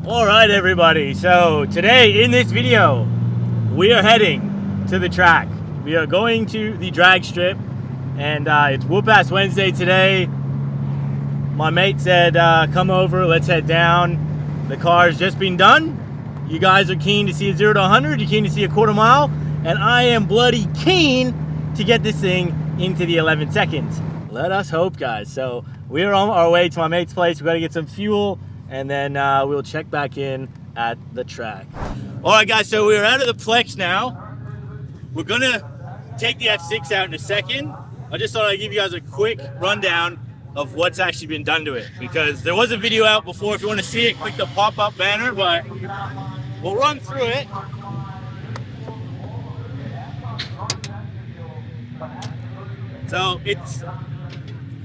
All right, everybody. So today in this video, we are heading to the track. We are going to the drag strip, and it's Whoop-Ass Wednesday today. My mate said, come over, let's head down. The car's just been done. You guys are keen to see a 0 to 100. You're keen to see a quarter mile. And I am bloody keen to get this thing into the 11 seconds. Let us hope, guys. So we are on our way to my mate's place. We've got to get some fuel, and then we'll check back in at the track. All right, guys, so we're out of the Plex now. We're gonna take the F6 out in a second. I just thought I'd give you guys a quick rundown of what's actually been done to it, because there was a video out before. If you want to see it, click the pop-up banner, but we'll run through it. So it's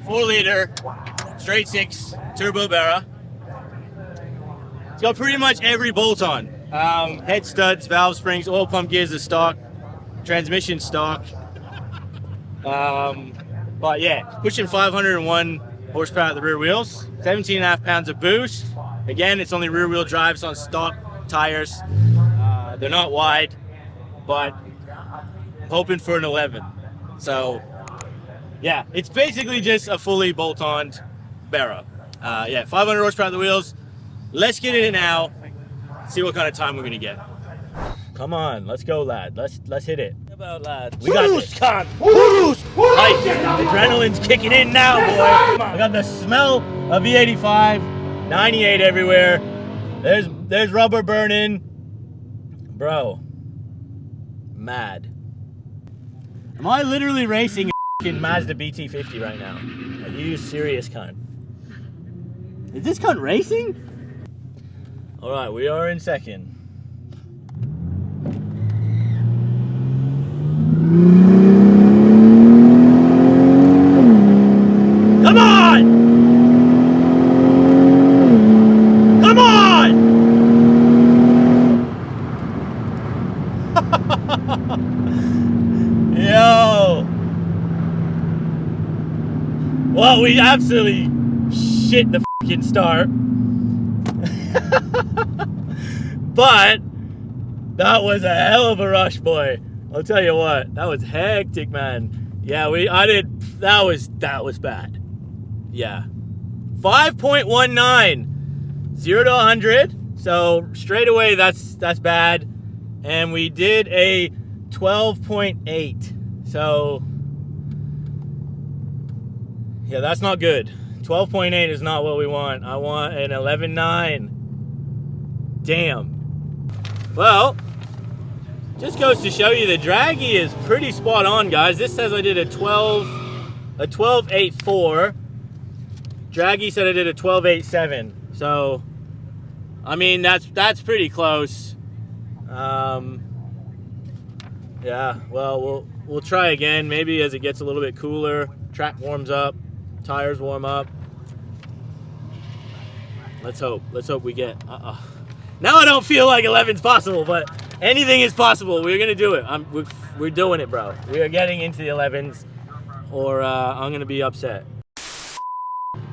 4-liter straight 6 turbo Barra. It's got pretty much every bolt on. Head studs, valve springs, oil pump gears are stock, transmission stock. But yeah, pushing 501 horsepower at the rear wheels, 17.5 pounds of boost. Again, it's only rear wheel drive, it's on stock tires. They're not wide, but I'm hoping for an 11. So yeah, it's basically just a fully bolt-on Barra. Yeah, 500 horsepower at the wheels. Let's get in it now, see what kind of time we're gonna get. Come on, let's go, lad. Let's hit it. How about, lad? We got this. Con. Adrenaline's kicking in now, boy. I got the smell of E85, 98 everywhere. There's rubber burning, bro. Mad. Am I literally racing a Mazda BT50 right now? Are you serious, cunt? Is this cunt racing? All right, we are in second. Come on! Come on! Yo! Well, we absolutely shit the fucking start. But that was a hell of a rush, boy. I'll tell you what, that was hectic, man. Yeah, that was bad. Yeah. 5.19, 0 to 100. So straight away, that's bad. And we did a 12.8. So yeah, that's not good. 12.8 is not what we want. I want an 11.9. Damn. Well, just goes to show you the draggy is pretty spot on, guys. This says I did a 12.84. Draggy said I did a 12.87. So, I mean, that's pretty close. Yeah. Well, we'll try again. Maybe as it gets a little bit cooler, track warms up, tires warm up. Let's hope we get. Now I don't feel like 11's possible, but anything is possible. We're gonna do it. We're doing it, bro. We are getting into the 11s, or I'm gonna be upset.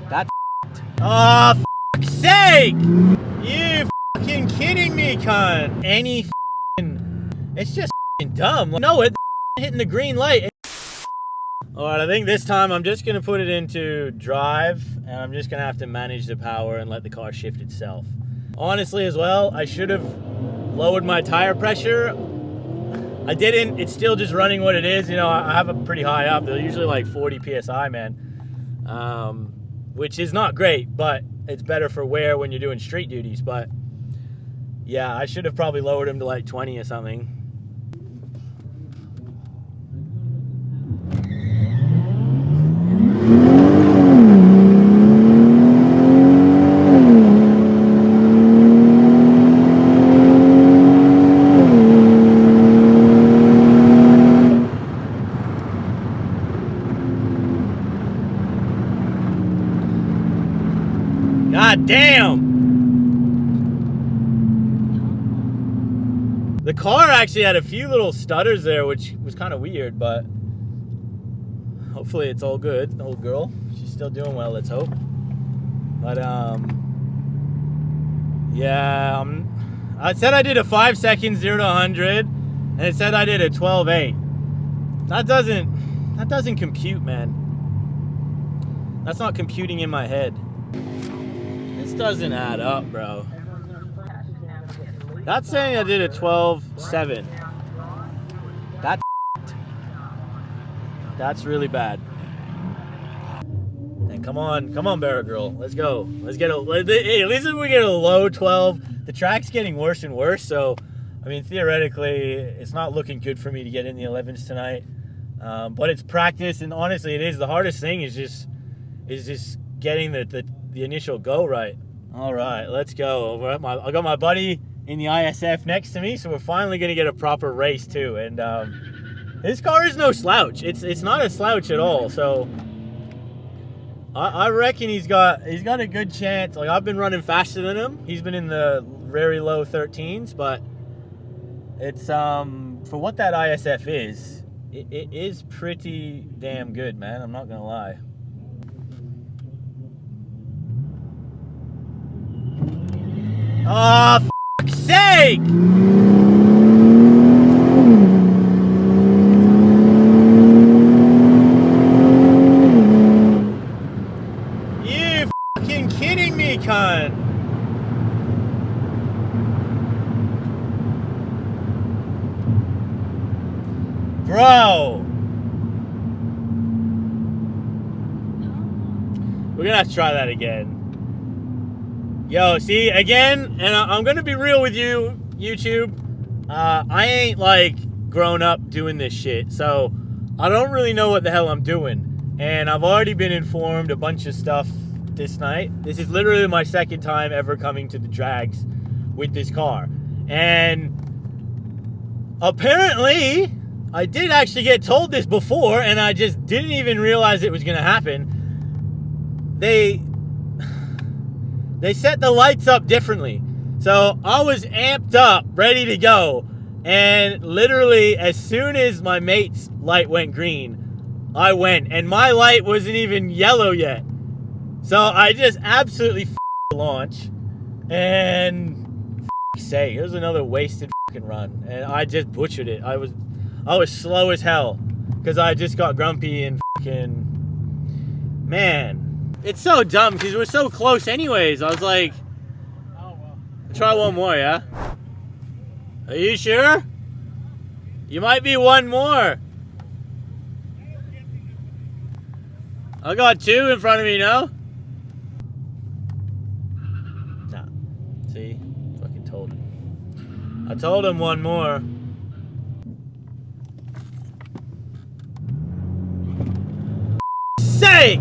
That's oh, fuck's sake! You fucking kidding me, cunt? It's just dumb. No, it's hitting the green light. All right, I think this time I'm just gonna put it into drive, and I'm just gonna have to manage the power and let the car shift itself. Honestly, as well, I should have lowered my tire pressure. I didn't. It's still just running what it is. You know, I have it pretty high up. They're usually like 40 PSI, man, which is not great, but it's better for wear when you're doing street duties. But yeah, I should have probably lowered them to like 20 or something. God damn! The car actually had a few little stutters there, which was kind of weird, but hopefully it's all good. The old girl, she's still doing well, let's hope. But Yeah, I said I did a 5 seconds 0 to 100, and it said I did a 12.8. That doesn't compute, man. That's not computing in my head. This doesn't add up, bro. That's saying I did a 12.7. That's really bad. And come on, Barra Girl, let's go. Hey, at least if we get a low 12. The track's getting worse and worse, so I mean theoretically, it's not looking good for me to get in the 11s tonight. But it's practice, and honestly, it is the hardest thing. Is just getting the initial go right. All right, let's go. I got my buddy in the ISF next to me, so we're finally gonna get a proper race too. And his car is no slouch. It's not a slouch at all. So I reckon he's got a good chance. Like, I've been running faster than him. He's been in the very low 13s, but it's for what that ISF is, it is pretty damn good, man. I'm not gonna lie. Oh, for fuck's sake! You fucking kidding me, cunt? Bro! We're gonna have to try that again. Yo, see, again, and I'm gonna be real with you, YouTube. I ain't, like, grown up doing this shit, so I don't really know what the hell I'm doing. And I've already been informed a bunch of stuff this night. This is literally my second time ever coming to the drags with this car. And apparently, I did actually get told this before, and I just didn't even realize it was gonna happen. They set the lights up differently. So I was amped up, ready to go. And literally, as soon as my mate's light went green, I went. And my light wasn't even yellow yet. So I just absolutely f***ed launch. And say, it was another wasted f***ing run. And I just butchered it. I was slow as hell. Because I just got grumpy and f***ing... Man. It's so dumb because we're so close anyways. I was like, oh, well. Try one more, yeah? Are you sure? You might be one more. I got two in front of me now. Nah. See? Fucking told him. I told him one more. Sake!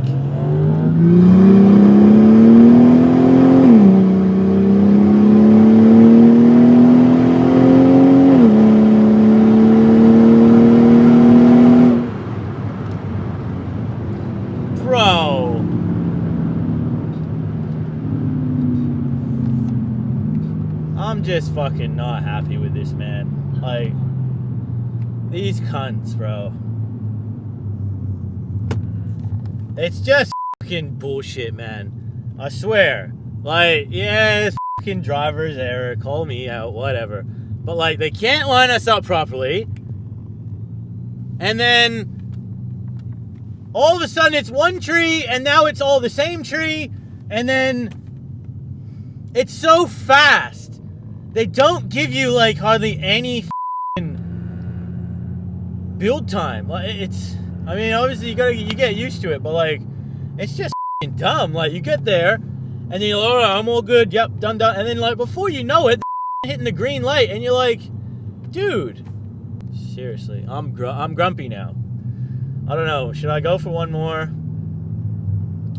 Bro. I'm just fucking not happy with this, man. Like, these cunts, bro. It's just fucking bullshit, man. I swear. Like, yeah, it's fucking driver's error. Call me out, whatever. But, like, they can't line us up properly. And then all of a sudden it's one tree, and now it's all the same tree. And then it's so fast. They don't give you, like, hardly any fucking build time. Like, it's... I mean, obviously you get used to it, but like, it's just f***ing dumb. Like, you get there, and then you're like, all right, I'm all good, yep, done, and then like, before you know it, hitting the green light, and you're like, dude, seriously, I'm grumpy now. I don't know, should I go for one more?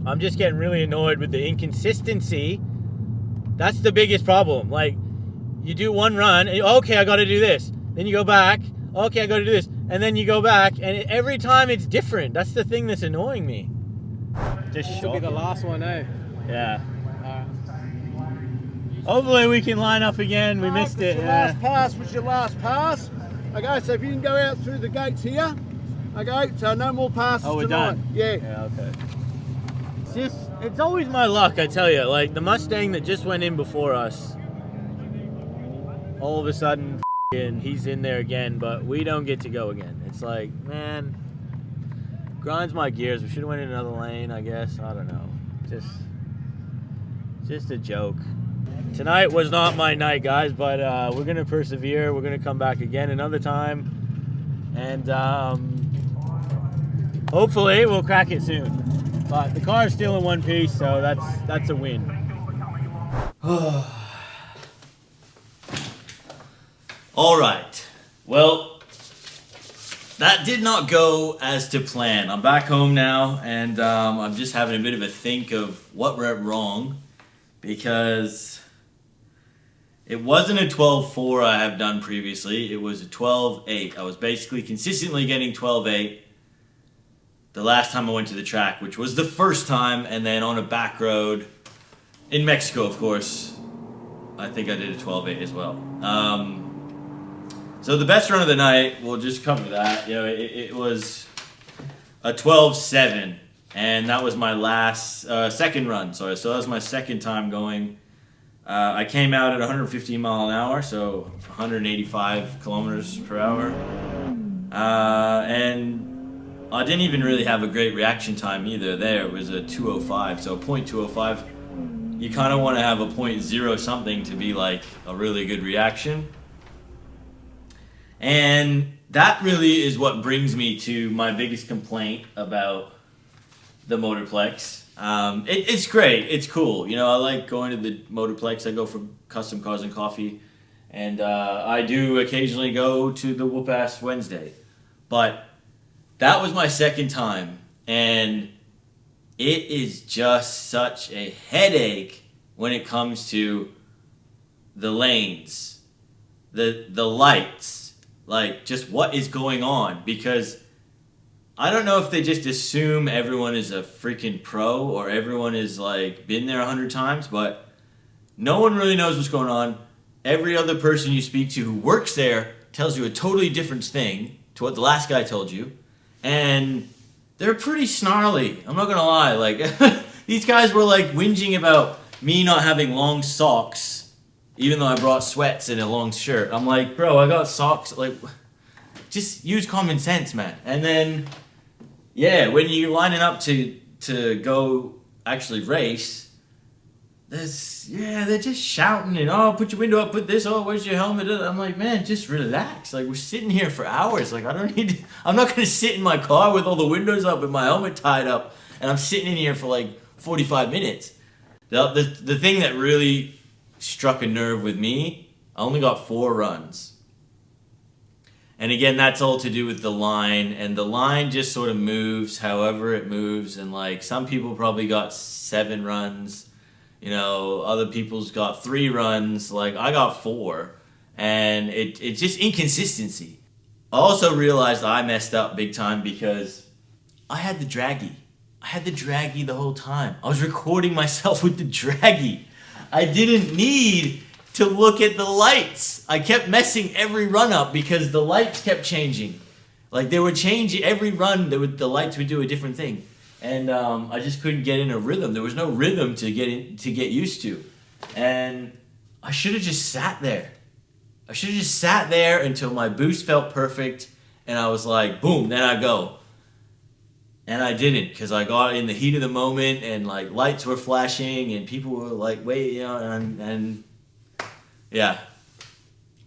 I'm just getting really annoyed with the inconsistency. That's the biggest problem. Like, you do one run, and okay, I gotta do this. Then you go back, okay, I gotta do this. And then you go back, and every time it's different. That's the thing that's annoying me. Just should be the last one, eh? Yeah. Hopefully we can line up again. We missed it. Last pass was your last pass. Okay, so if you can go out through the gates here. Okay, so no more passes we're tonight. Done. Yeah. Yeah, okay. It's always my luck, I tell you. Like, the Mustang that just went in before us, all of a sudden he's in there again, but we don't get to go again. It's like, man, grinds my gears. We should have went in another lane, I guess. I don't know. Just a joke. Tonight was not my night, guys, but we're gonna persevere. We're gonna come back again another time, and hopefully we'll crack it soon. But the car is still in one piece, so that's a win. All right. Well, that did not go as to plan. I'm back home now, and I'm just having a bit of a think of what went wrong, because it wasn't a 12.4 I have done previously. It was a 12.8. I was basically consistently getting 12.8 the last time I went to the track, which was the first time, and then on a back road in Mexico, of course. I think I did a 12.8 as well. So the best run of the night, we'll just cover that. You know, it was a 12.7, and that was my last second run. Sorry, so that was my second time going. I came out at 115 mile an hour, so 185 kilometers per hour, and I didn't even really have a great reaction time either. There it was a 2:05, so 0.205. You kind of want to have a 0.0 something to be like a really good reaction. And that really is what brings me to my biggest complaint about the Motorplex. It's great. It's cool. You know, I like going to the Motorplex. I go for custom cars and coffee. And I do occasionally go to the Whoop-Ass Wednesday. But that was my second time. And it is just such a headache when it comes to the lanes, the lights. Like, just what is going on? Because I don't know if they just assume everyone is a freaking pro or everyone is, like, been there 100 times, but no one really knows what's going on. Every other person you speak to who works there tells you a totally different thing to what the last guy told you. And they're pretty snarly. I'm not going to lie. Like, these guys were, like, whinging about me not having long socks, even though I brought sweats and a long shirt. I'm like, bro, I got socks. Like, just use common sense, man. And then, yeah, when you're lining up to go actually race, they're just shouting and, oh, put your window up, put this, oh, where's your helmet? I'm like, man, just relax. Like, we're sitting here for hours. Like, I'm not going to sit in my car with all the windows up and my helmet tied up, and I'm sitting in here for like 45 minutes. The thing that really struck a nerve with me, I only got 4 runs. And again, that's all to do with the line, and the line just sort of moves however it moves, and like some people probably got 7 runs, you know, other people's got 3 runs, like I got 4, and it's just inconsistency. I also realized I messed up big time because I had the draggy. I had the draggy the whole time. I was recording myself with the draggy. I didn't need to look at the lights. I kept messing every run up because the lights kept changing. Like they would change every run. The lights would do a different thing, and I just couldn't get in a rhythm. There was no rhythm to get used to, and I should have just sat there. I should have just sat there until my boost felt perfect, and I was like, boom, then I go. And I didn't, because I got in the heat of the moment, and like lights were flashing, and people were like, wait, you know, and yeah.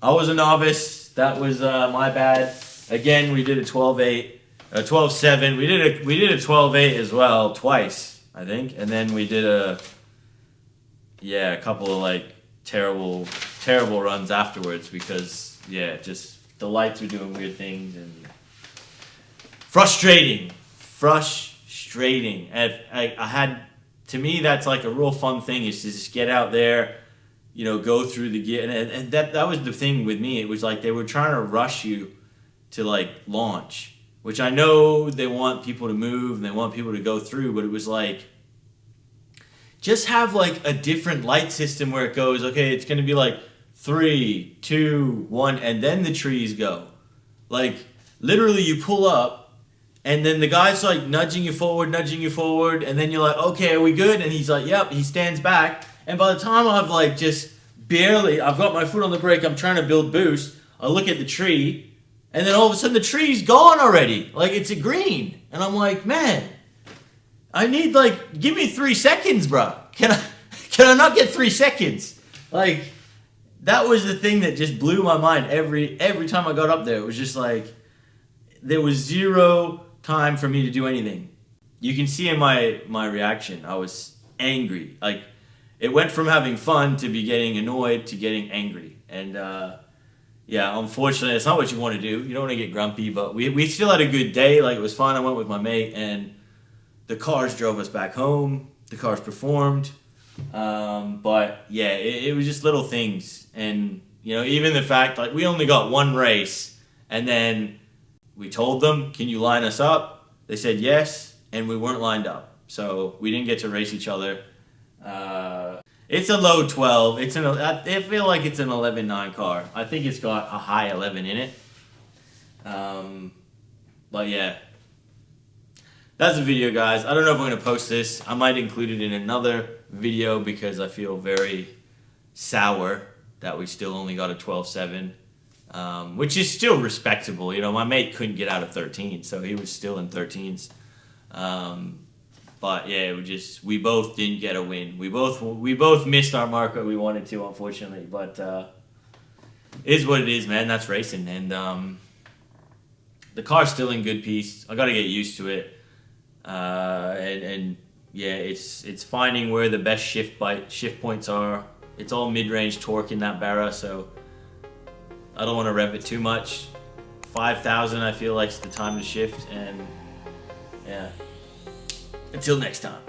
I was a novice. That was my bad. Again, we did a 12.8, a 12.7. We did a 12.8 as well, twice, I think. And then we did a couple of like terrible runs afterwards because, yeah, just the lights were doing weird things and frustrating. And I had, to me, that's like a real fun thing is to just get out there, you know, go through the gear. And that was the thing with me. It was like they were trying to rush you to like launch, which I know they want people to move and they want people to go through, but it was like, just have like a different light system where it goes, okay, it's going to be like 3, 2, 1, and then the trees go. Like literally you pull up, and then the guy's like nudging you forward, and then you're like, okay, are we good? And he's like, yep, he stands back. And by the time I've like just barely, I've got my foot on the brake, I'm trying to build boost, I look at the tree, and then all of a sudden the tree's gone already. Like, it's a green. And I'm like, man, I need, like, give me 3 seconds, bro. Can I not get 3 seconds? Like, that was the thing that just blew my mind every time I got up there. It was just like, there was zero time for me to do anything. You can see in my reaction, I was angry. Like, it went from having fun to be getting annoyed to getting angry. And yeah, unfortunately, it's not what you want to do. You don't want to get grumpy, but we still had a good day. Like, it was fun. I went with my mate, and the cars drove us back home. The cars performed. But yeah, it was just little things. And, you know, even the fact, like, we only got one race, and then we told them, can you line us up? They said yes, and we weren't lined up. So we didn't get to race each other. It's a low 12. I feel like it's an 11.9 car. I think it's got a high 11 in it. But yeah, that's the video, guys. I don't know if I'm going to post this. I might include it in another video because I feel very sour that we still only got a 12.7, which is still respectable. You know, my mate couldn't get out of 13, so he was still in 13s. But yeah, we both didn't get a win. We both missed our mark that we wanted to, unfortunately. But it is what it is, man. That's racing, and the car's still in good piece. I got to get used to it, and yeah, it's finding where the best shift points are. It's all mid-range torque in that Barra, so I don't want to rev it too much. 5,000, I feel like, is the time to shift, and yeah. Until next time.